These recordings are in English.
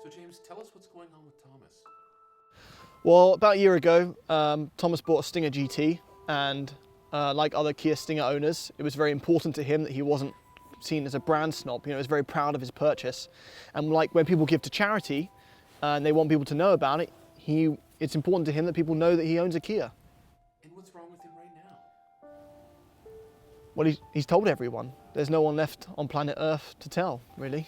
So James, tell us what's going on with Thomas. Well, about a year ago, Thomas bought a Stinger GT, and like other Kia Stinger owners, it was very important to him that he wasn't seen as a brand snob. You know, he was very proud of his purchase. And like when people give to charity and they want people to know about it, it's important to him that people know that he owns a Kia. And what's wrong with him right now? Well, he's told everyone. There's no one left on planet Earth to tell, really.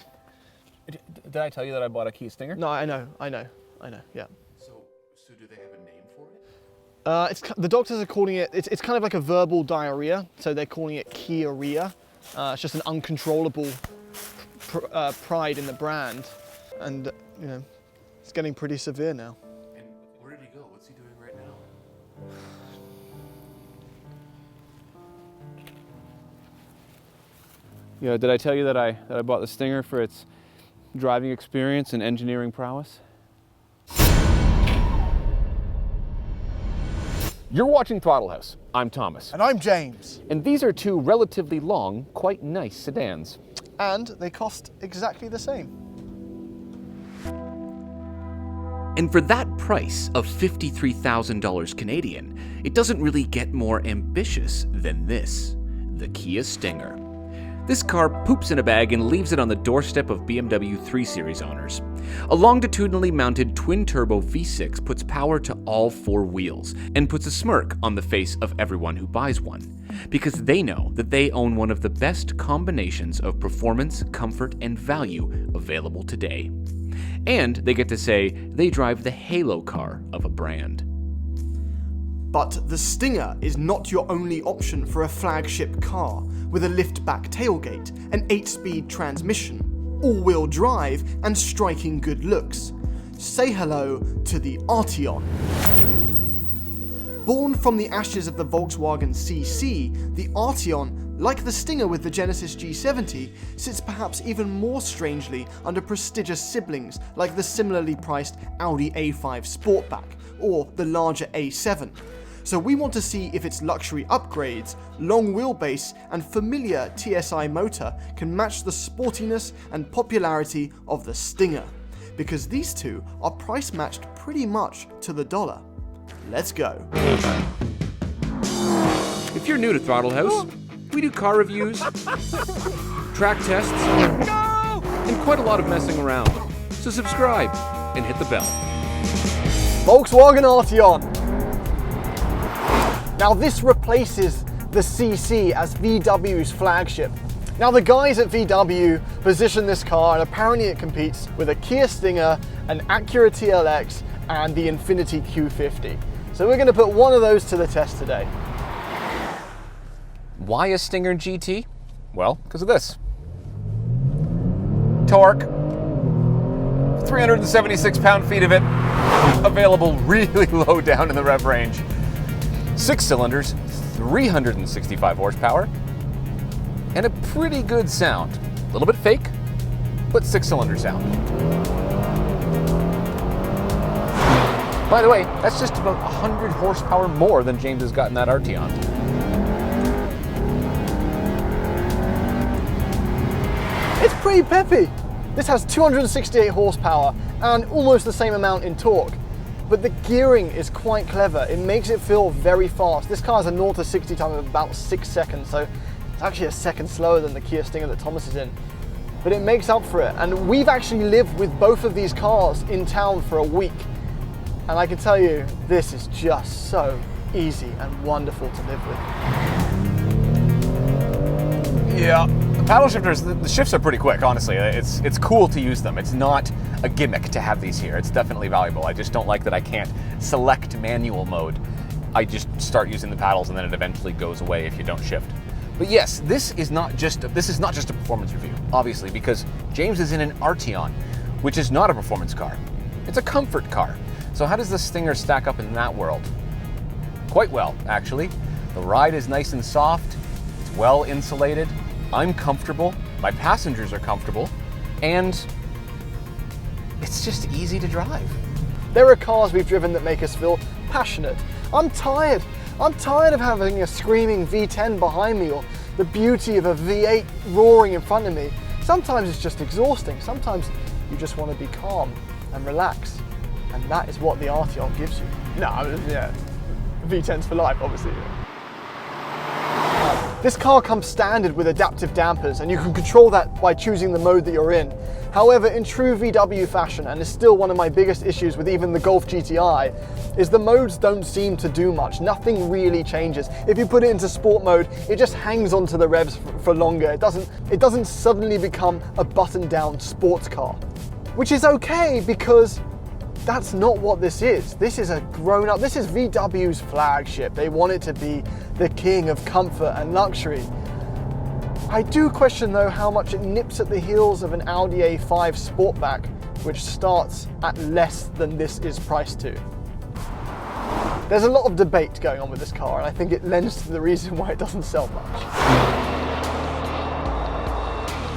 Did I tell you that I bought a Kia Stinger? No, I know, yeah. So do they have a name for it? The doctors are calling it, it's kind of like a verbal diarrhea, so they're calling it Kia-ria. It's just an uncontrollable pride in the brand, and you know, it's getting pretty severe now. And where did he go? What's he doing right now? Yeah, did I tell you that I bought the Stinger for its driving experience and engineering prowess? You're watching Throttle House. I'm Thomas. And I'm James. And these are two relatively long, quite nice sedans. And they cost exactly the same. And for that price of $53,000 Canadian, it doesn't really get more ambitious than this, the Kia Stinger. This car poops in a bag and leaves it on the doorstep of BMW 3 Series owners. A longitudinally mounted twin-turbo V6 puts power to all four wheels and puts a smirk on the face of everyone who buys one, because they know that they own one of the best combinations of performance, comfort, and value available today. And they get to say they drive the halo car of a brand. But the Stinger is not your only option for a flagship car, with a liftback tailgate, an 8-speed transmission, all-wheel drive, and striking good looks. Say hello to the Arteon. Born from the ashes of the Volkswagen CC, the Arteon, like the Stinger with the Genesis G70, sits perhaps even more strangely under prestigious siblings like the similarly priced Audi A5 Sportback or the larger A7. So we want to see if its luxury upgrades, long wheelbase, and familiar TSI motor can match the sportiness and popularity of the Stinger, because these two are price matched pretty much to the dollar. Let's go. If you're new to Throttle House, we do car reviews, track tests, and quite a lot of messing around. So subscribe and hit the bell. Volkswagen Arteon. Now this replaces the CC as VW's flagship. Now the guys at VW position this car, and apparently it competes with a Kia Stinger, an Acura TLX, and the Infiniti Q50. So we're going to put one of those to the test today. Why a Stinger GT? Well, because of this. Torque. 376 pound-feet of it. Available really low down in the rev range. 6 cylinders, 365 horsepower, and a pretty good sound. A little bit fake, but 6-cylinder sound. By the way, that's just about 100 horsepower more than James has got in that Arteon. It's pretty peppy. This has 268 horsepower and almost the same amount in torque. But the gearing is quite clever. It makes it feel very fast. This car has a 0 to 60 time of about 6 seconds, so it's actually a second slower than the Kia Stinger that Thomas is in. But it makes up for it. And we've actually lived with both of these cars in town for a week. And I can tell you, this is just so easy and wonderful to live with. Yeah, the paddle shifters, the shifts are pretty quick, honestly. It's cool to use them. It's not a gimmick to have these here. It's definitely valuable. I just don't like that I can't select manual mode. I just start using the paddles and then it eventually goes away if you don't shift. But yes, this is not just a performance review, obviously, because James is in an Arteon, which is not a performance car. It's a comfort car. So how does the Stinger stack up in that world? Quite well, actually. The ride is nice and soft. It's well insulated. I'm comfortable. My passengers are comfortable. And it's just easy to drive. There are cars we've driven that make us feel passionate. I'm tired of having a screaming V10 behind me or the beauty of a V8 roaring in front of me. Sometimes it's just exhausting. Sometimes You just want to be calm and relax. And that is what the Arteon gives you. No, yeah, V10s for life, obviously. This car comes standard with adaptive dampers, and you can control that by choosing the mode that you're in. However, in true VW fashion, and is still one of my biggest issues with even the Golf GTI, is the modes don't seem to do much. Nothing really changes. If you put it into sport mode, it just hangs onto the revs for longer. It doesn't suddenly become a button-down sports car, which is okay because that's not what this is. This is a grown-up, this is VW's flagship. They want it to be the king of comfort and luxury. I do question though how much it nips at the heels of an Audi A5 Sportback, which starts at less than this is priced to. There's a lot of debate going on with this car, and I think it lends to the reason why it doesn't sell much.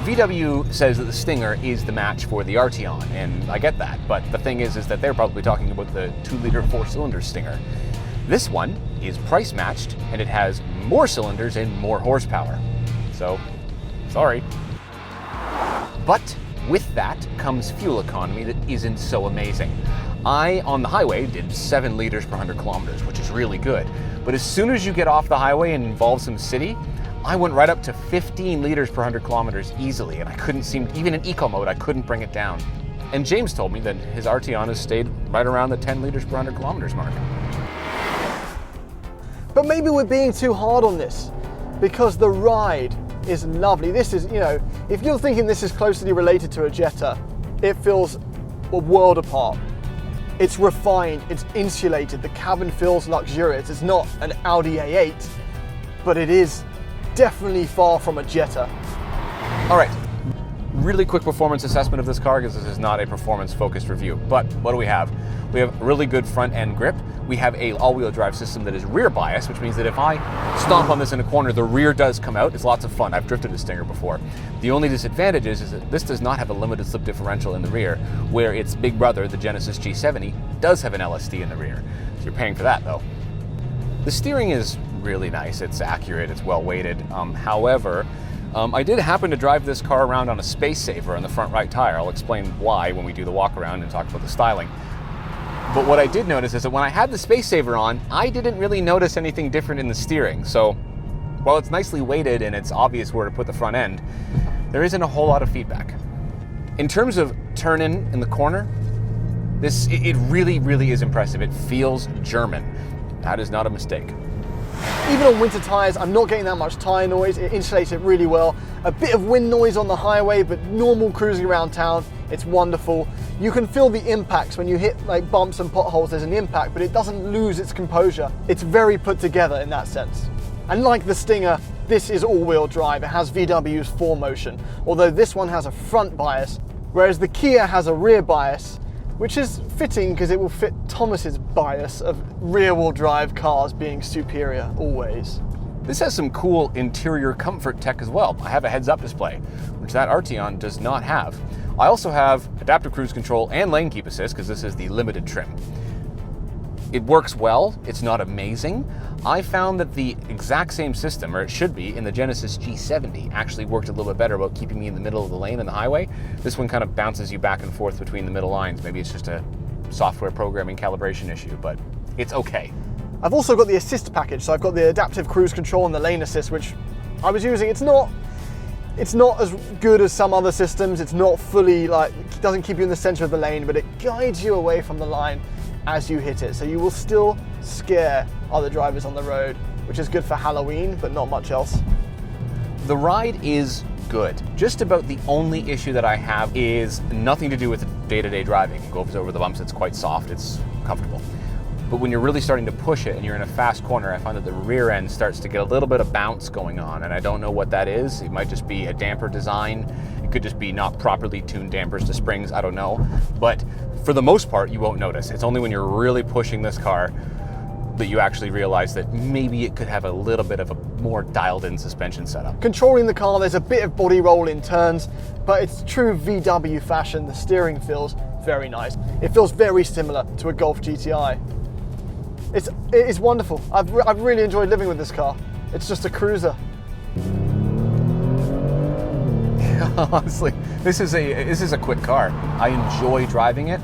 VW says that the Stinger is the match for the Arteon, and I get that, but the thing is that they're probably talking about the 2-liter 4-cylinder Stinger. This one is price matched, and it has more cylinders and more horsepower. So, sorry. But with that comes fuel economy that isn't so amazing. I, on the highway, did 7 liters per 100 kilometers, which is really good. But as soon as you get off the highway and involve some city, I went right up to 15 liters per 100 kilometers easily, and I couldn't even in eco mode, I couldn't bring it down. And James told me that his Arteon has stayed right around the 10 liters per 100 kilometers mark. But maybe we're being too hard on this, because the ride is lovely. This is, you know, if you're thinking this is closely related to a Jetta, it feels a world apart. It's refined, it's insulated, the cabin feels luxurious. It's not an Audi A8, but it is definitely far from a Jetta. All right, really quick performance assessment of this car, because this is not a performance-focused review. But what do we have? We have really good front-end grip. We have a all-wheel drive system that is rear bias, which means that if I stomp on this in a corner, the rear does come out. It's lots of fun. I've drifted a Stinger before. The only disadvantage is that this does not have a limited slip differential in the rear, where its big brother, the Genesis G70, does have an LSD in the rear. So you're paying for that, though. The steering is really nice. It's accurate. It's well weighted. However, I did happen to drive this car around on a space saver on the front right tire. I'll explain why when we do the walk around and talk about the styling. But what I did notice is that when I had the space saver on, I didn't really notice anything different in the steering. So while it's nicely weighted and it's obvious where to put the front end, there isn't a whole lot of feedback. In terms of turn-in in the corner, it really, really is impressive. It feels German. That is not a mistake. Even on winter tyres, I'm not getting that much tyre noise. It insulates it really well. A bit of wind noise on the highway, but normal cruising around town, it's wonderful. You can feel the impacts when you hit like bumps and potholes, there's an impact, but it doesn't lose its composure. It's very put together in that sense. And like the Stinger, this is all-wheel drive. It has VW's 4Motion, although this one has a front bias, whereas the Kia has a rear bias, which is fitting because it will fit Thomas's bias of rear-wheel drive cars being superior always. This has some cool interior comfort tech as well. I have a heads-up display, which that Arteon does not have. I also have adaptive cruise control and lane keep assist because this is the limited trim. It works well, it's not amazing. I found that the exact same system, or it should be, in the Genesis G70 actually worked a little bit better about keeping me in the middle of the lane in the highway. This one kind of bounces you back and forth between the middle lines. Maybe it's just a software programming calibration issue, but it's okay. I've also got the assist package, so I've got the adaptive cruise control and the lane assist, which I was using. It's not as good as some other systems. It's not fully, it doesn't keep you in the center of the lane, but it guides you away from the line as you hit it. So you will still scare other drivers on the road, which is good for Halloween, but not much else. The ride is good. Just about the only issue that I have is nothing to do with day-to-day driving. It goes over the bumps, it's quite soft, it's comfortable. But when you're really starting to push it and you're in a fast corner, I find that the rear end starts to get a little bit of bounce going on, and I don't know what that is. It might just be a damper design. It could just be not properly tuned dampers to springs, I don't know. But for the most part, you won't notice. It's only when you're really pushing this car that you actually realize that maybe it could have a little bit of a more dialed in suspension setup. Controlling the car, there's a bit of body roll in turns, but it's true VW fashion. The steering feels very nice. It feels very similar to a Golf GTI. It is wonderful. I've really enjoyed living with this car. It's just a cruiser. Honestly, this is a quick car. I enjoy driving it.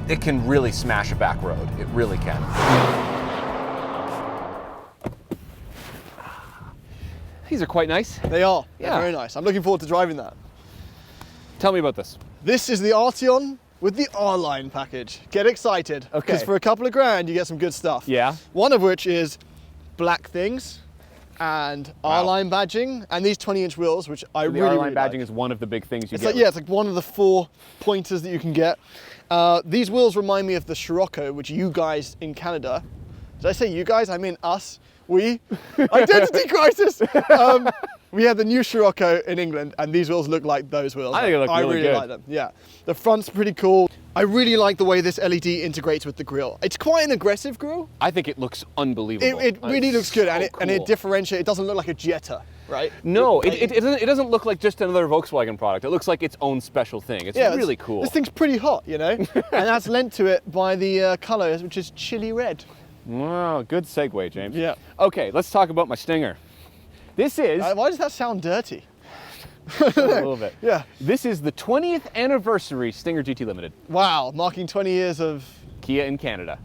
It can really smash a back road. It really can. These are quite nice. They are. Yeah. They're very nice. I'm looking forward to driving that. Tell me about this. This is the Arteon with the R-Line package. Get excited. Okay. Because for a couple of grand, you get some good stuff. Yeah. One of which is black things and Wow. R-Line badging and these 20-inch wheels, which I The really, R-Line really badging like. is one of the big things you It's get. like, yeah, it's like one of the 4 pointers that you can get. These wheels remind me of the Scirocco, which you guys in Canada, did I say you guys? I mean us, we, identity crisis. We had the new Scirocco in England, and these wheels look like those wheels. I think they look really good. like them, yeah. The front's pretty cool. I really like the way this LED integrates with the grille. It's quite an aggressive grille. I think it looks unbelievable. It really It's looks good, so and it cool. differentiates. It doesn't look like a Jetta, right? No, it doesn't look like just another Volkswagen product. It looks like its own special thing. It's really cool. This thing's pretty hot, you know? And that's lent to it by the colours, which is chili red. Wow, good segue, James. Yeah. Okay, let's talk about my Stinger. This is Why does that sound dirty? a little bit. Yeah. This is the 20th anniversary Stinger GT Limited. Wow, marking 20 years of... Kia in Canada.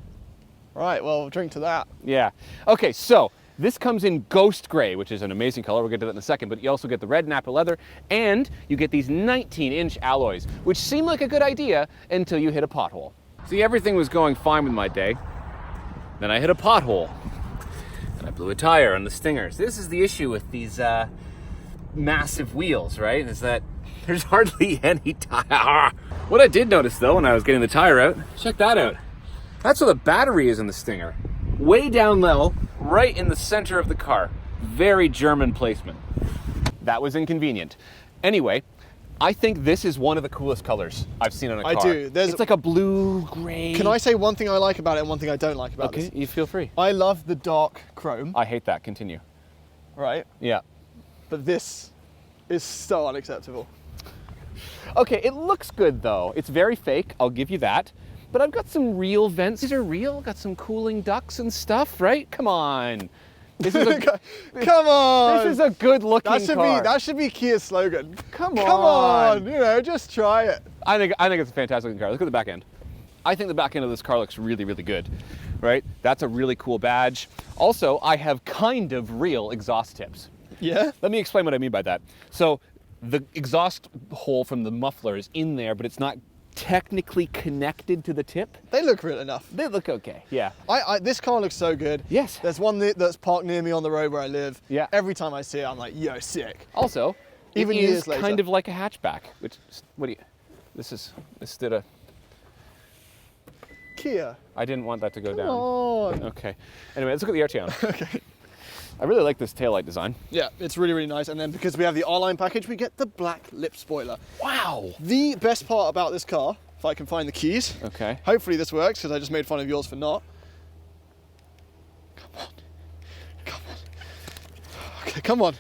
Right, well, drink to that. Yeah. Okay, so this comes in ghost gray, which is an amazing color. We'll get to that in a second, but you also get the red Napa leather, and you get these 19-inch alloys, which seem like a good idea until you hit a pothole. See, everything was going fine with my day. Then I hit a pothole, and I blew a tire on the Stingers. This is the issue with these massive wheels, right? Is that there's hardly any tire. What I did notice, though, when I was getting the tire out, check that out. That's where the battery is in the Stinger. Way down low, right in the center of the car. Very German placement. That was inconvenient. Anyway, I think this is one of the coolest colors I've seen on a car. I do. It's like a blue-gray. Can I say one thing I like about it and one thing I don't like about Okay, this? you feel free. I love the dark chrome, I hate that. Continue. right? Yeah. But this is so unacceptable. Okay, it looks good though. It's very fake, I'll give you that. But I've got some real vents. These are real, got some cooling ducts and stuff, right? Come on. This is a, Come on! this is a good looking car. That should be Kia's slogan. Come Come on. on, you know, just try it. I think it's a fantastic looking car. Look at the back end. I think the back end of this car looks really, really good, right? That's a really cool badge. Also, I have kind of real exhaust tips. Yeah? Let me explain what I mean by that. So the exhaust hole from the muffler is in there, but it's not technically connected to the tip. They look real enough. They look okay, yeah. This car looks so good. Yes. There's one that's parked near me on the road where I live. Yeah. Every time I see it, I'm like, yo, sick. Also, Even it is years later. kind of like a hatchback, which, what do you, this did a, Kia. I didn't want that to go down. on. Okay. Anyway, let's look at the Arteon. Okay. I really like this taillight design. Yeah, it's really, really nice. And then because we have the R-Line package, we get the black lip spoiler. Wow. The best part about this car, if I can find the keys. Okay. Hopefully this works, because I just made fun of yours for not. Come on. Come on. Okay, come on.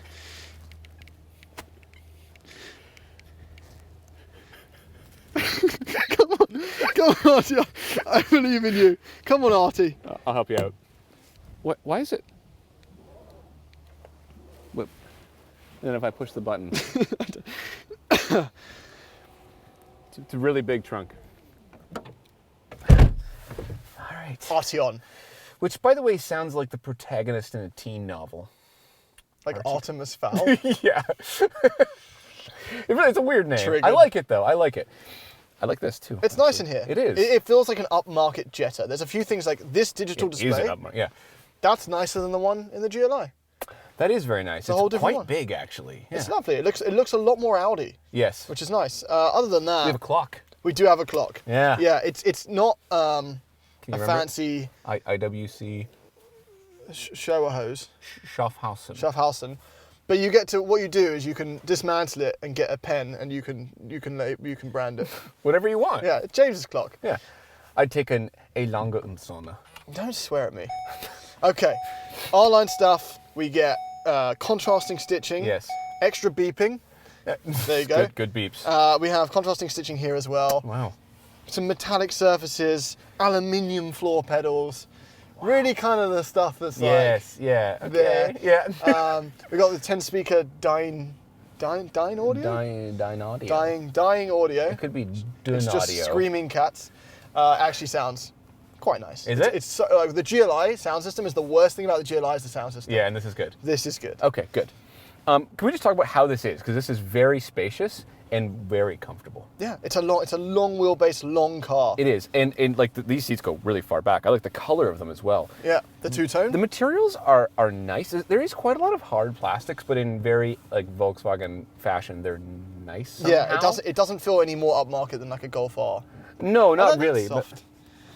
Come on. Come on. Yeah, I believe in you. Come on, Artie. I'll help you out. What? Why is it? What? And then if I push the button. It's a really big trunk. All right. Arteon. Which, by the way, sounds like the protagonist in a teen novel. Like Artemis Fowl. Yeah. It's a weird name. Triggered. I like it, though. I like it. I like this, too. It's nice in here. It is. It feels like an upmarket Jetta. There's a few things like this digital It is display. an upmarket, yeah. That's nicer than the one in the GLI. That is very nice. a whole different quite one. big, actually. Yeah. It's lovely. It looks a lot more Audi, Yes. which is nice. Other than that, We have a clock. we do have a clock. Yeah. Yeah, it's not a Can you remember? fancy IWC shower hose, Schaffhausen. Schaffhausen, but you get to what you do is you can dismantle it and get a pen and you can brand it. Whatever you want. Yeah, it's James's clock. Yeah. I'd take a lange und Sonne. Don't swear at me. Okay, R-Line stuff. We get contrasting stitching. Yes. Extra beeping. There you go. Good beeps. We have contrasting stitching here as well. Wow. Some metallic surfaces, aluminium floor pedals. Really kind of the stuff that's Yes, yeah. there. Okay. Yeah. We got the 10-speaker Dyne Dying audio? Dying audio. Dying audio. It could be dun It's just audio. screaming cats. Actually sounds quite nice. Is it? It's so, like, the GLI sound system is the worst thing about the GLI is the sound system. Yeah, and this is good. This is good. Okay, good. Can we just talk about how this is? Because this is very spacious and very comfortable. Yeah, it's a long wheelbase, long car. It is, and like these seats go really far back. I like the color of them as well. Yeah, the two-tone. The materials are nice. There is quite a lot of hard plastics, but in very like Volkswagen fashion, they're nice. Somehow. Yeah, it doesn't feel any more upmarket than like a Golf R. No, not Although really. it's soft.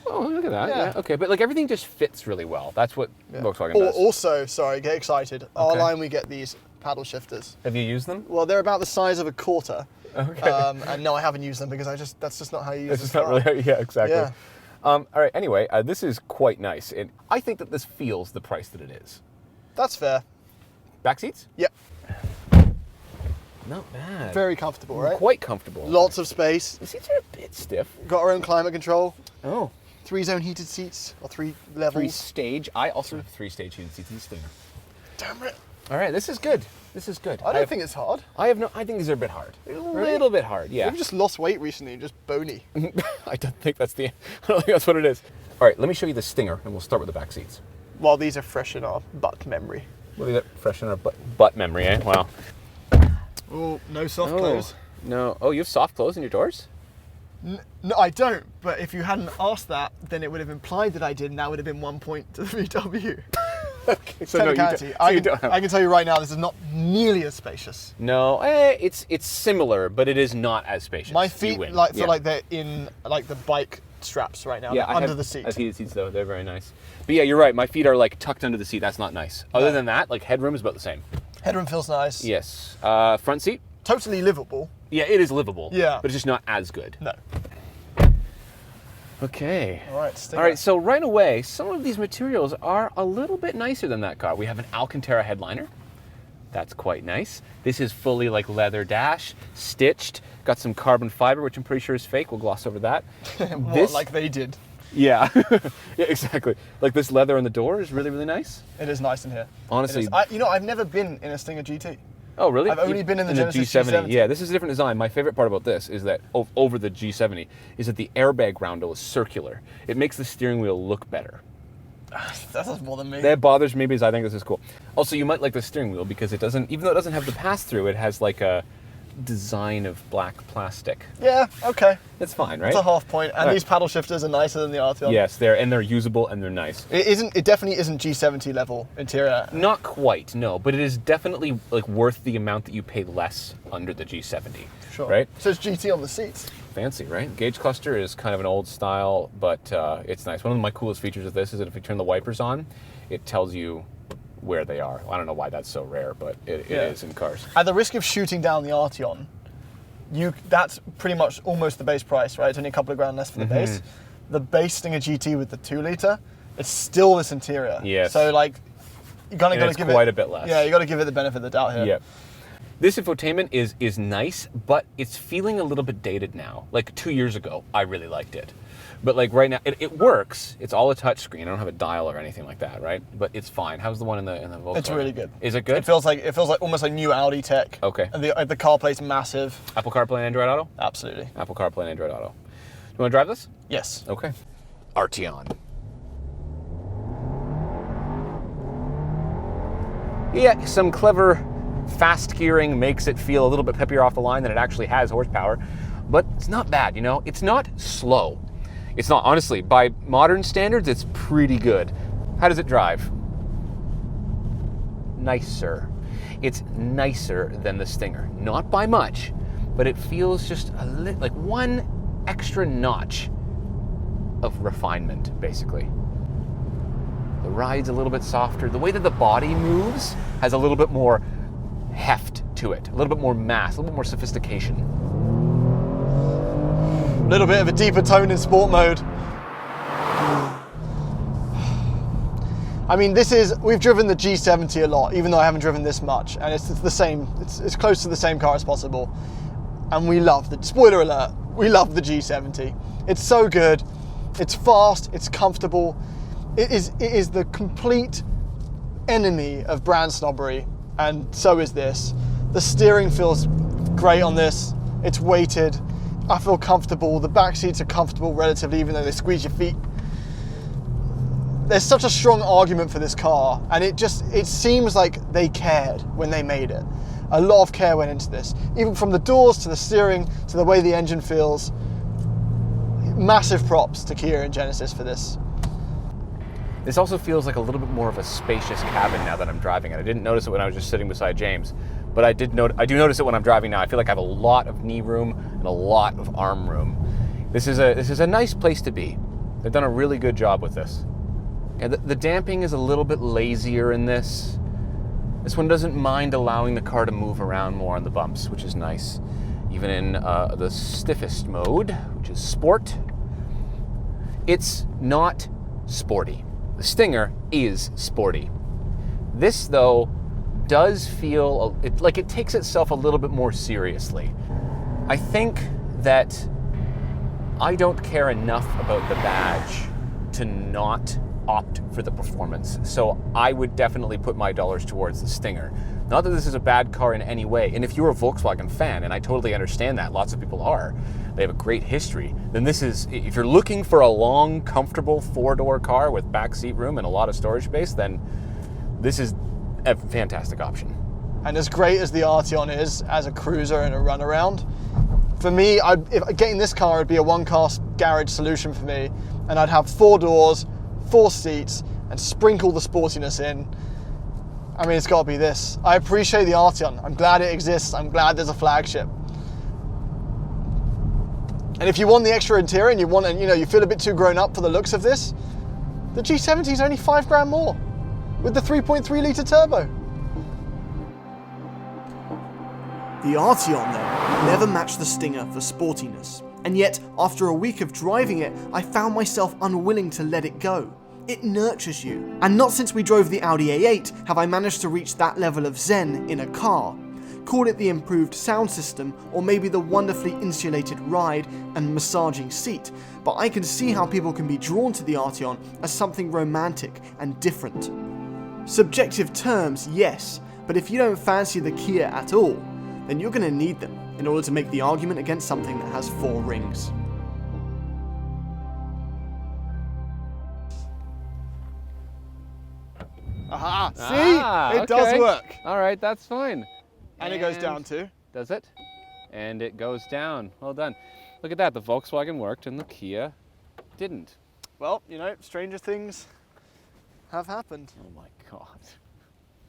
Oh, look at that. Yeah. Yeah. Okay, but like everything just fits really well. That's what Volkswagen does. Also, sorry, get excited. Our line, we get these paddle shifters. Have you used them? Well, they're about the size of a quarter. Okay. And no, I haven't used them because that's just not how you use This is not really. Yeah, exactly. Yeah. All right. Anyway, this is quite nice, and I think that this feels the price that it is. That's fair. Back seats? Yep. Not bad. Very comfortable, right? Quite comfortable. Lots of space. The seats are a bit stiff. Got our own climate control. Oh. 3-zone heated seats, or 3 levels. 3-stage. I also have 3-stage heated seats in this thing. Damn it. All right, this is good. This is good. I don't think it's hard. I think these are a bit hard. A little bit hard, yeah. You've just lost weight recently, you're just bony. I don't think that's what it is. All right, let me show you the Stinger, and we'll start with the back seats. Well, these are fresh in our butt memory. Look at that, fresh in our butt memory, eh? Wow. Oh, no soft close. No. Oh, you have soft close in your doors? No, I don't. But if you hadn't asked that, then it would have implied that I did, and that would have been 1 point to the VW. Okay, so no, you don't, Technicality. you don't have. I can tell you right now, this is not nearly as spacious. No, it's similar, but it is not as spacious. My You feet win. feel like they're in like the bike straps right now. Yeah, They're under the seat. I have heated seats though; they're very nice. But yeah, you're right. My feet are like tucked under the seat. That's not nice. Other than that, like headroom is about the same. Headroom feels nice. Yes. Front seat. Totally livable. Yeah, it is livable. Yeah. But it's just not as good. No. Okay. All right, Stinger. All right, so right away, some of these materials are a little bit nicer than that car. We have an Alcantara headliner. That's quite nice. This is fully like leather dash, stitched. Got some carbon fiber, which I'm pretty sure is fake. We'll gloss over that. What, like they did. Yeah. Yeah, exactly. Like this leather on the door is really, really nice. It is nice in here. Honestly. I've never been in a Stinger GT. Oh, really? I've only been in the Genesis G70. G70. Yeah, this is a different design. My favorite part about this is that over the G70 is that the airbag roundel is circular. It makes the steering wheel look better. That doesn't bother me. That bothers me because I think this is cool. Also, you might like the steering wheel because it doesn't, even though it doesn't have the pass-through, it has like a design of black plastic. Yeah, okay. It's fine, right? It's a half point, and Right. these paddle shifters are nicer than the Arteon. Yes, they're usable and they're nice. It definitely isn't G70 level interior. Not quite, no, but it is definitely like worth the amount that you pay less under the G70. Sure. Right? So it's GT on the seats. Fancy, right? Gauge cluster is kind of an old style, but it's nice. One of my coolest features of this is that if you turn the wipers on, it tells you where they are. I don't know why that's so rare, but it is in cars. At the risk of shooting down the Arteon, that's pretty much almost the base price, right? It's only a couple of grand less for the base. The base Stinger GT with the 2-litre, it's still this interior. Yes. So like, you gotta give quite it a bit less. Yeah, you got to give it the benefit of the doubt here. Yeah. This infotainment is nice, but it's feeling a little bit dated now. Like 2 years ago, I really liked it. But like right now, it works. It's all a touch screen. I don't have a dial or anything like that, right? But it's fine. How's the one in the Volkswagen? It's really good. Is it good? It feels like almost like new Audi tech. Okay. And the CarPlay's massive. Apple CarPlay and Android Auto? Absolutely. Apple CarPlay and Android Auto. You want to drive this? Yes. Okay. Arteon. Yeah, some clever fast gearing makes it feel a little bit peppier off the line than it actually has horsepower. But it's not bad, you know? It's not slow. It's not, honestly, by modern standards, it's pretty good. How does it drive? Nicer. It's nicer than the Stinger. Not by much, but it feels just like one extra notch of refinement, basically. The ride's a little bit softer. The way that the body moves has a little bit more heft to it, a little bit more mass, a little bit more sophistication. A little bit of a deeper tone in sport mode. I mean, we've driven the G70 a lot, even though I haven't driven this much, and it's the same, it's close to the same car as possible. And we love spoiler alert, we love the G70. It's so good, it's fast, it's comfortable. It is the complete enemy of brand snobbery, and so is this. The steering feels great on this. It's weighted. I feel comfortable. The back seats are comfortable relatively, even though they squeeze your feet. There's such a strong argument for this car, and it seems like they cared when they made it. A lot of care went into this, even from the doors to the steering to the way the engine feels. Massive props to Kia and Genesis for this. This also feels like a little bit more of a spacious cabin now that I'm driving it. I didn't notice it when I was just sitting beside James, but I do notice it when I'm driving now. I feel like I have a lot of knee room and a lot of arm room. This is a nice place to be. They've done a really good job with this. And the damping is a little bit lazier in this. This one doesn't mind allowing the car to move around more on the bumps, which is nice. Even in the stiffest mode, which is Sport, it's not sporty. The Stinger is sporty. This, though, does feel like it takes itself a little bit more seriously. I think that I don't care enough about the badge to not opt for the performance. So I would definitely put my dollars towards the Stinger. Not that this is a bad car in any way. And if you're a Volkswagen fan, and I totally understand that, lots of people are, they have a great history, then this is, if you're looking for a long, comfortable four-door car with back seat room and a lot of storage space, then this is a fantastic option. And as great as the Arteon is as a cruiser and a runaround, for me, if getting this car would be a one-car garage solution for me, and I'd have 4 doors, 4 seats, and sprinkle the sportiness in. I mean, it's got to be this. I appreciate the Arteon. I'm glad it exists. I'm glad there's a flagship. And if you want the extra interior and you feel a bit too grown up for the looks of this, the G70 is only $5,000 more with the 3.3 litre turbo. The Arteon, though, never matched the Stinger for sportiness. And yet, after a week of driving it, I found myself unwilling to let it go. It nurtures you. And not since we drove the Audi A8 have I managed to reach that level of zen in a car. Call it the improved sound system, or maybe the wonderfully insulated ride and massaging seat, but I can see how people can be drawn to the Arteon as something romantic and different. Subjective terms, yes, but if you don't fancy the Kia at all, then you're going to need them in order to make the argument against something that has 4 rings. Aha! See? It does work. All right, that's fine. And it goes down too. Does it? And it goes down. Well done. Look at that. The Volkswagen worked and the Kia didn't. Well, stranger things have happened. Oh my God.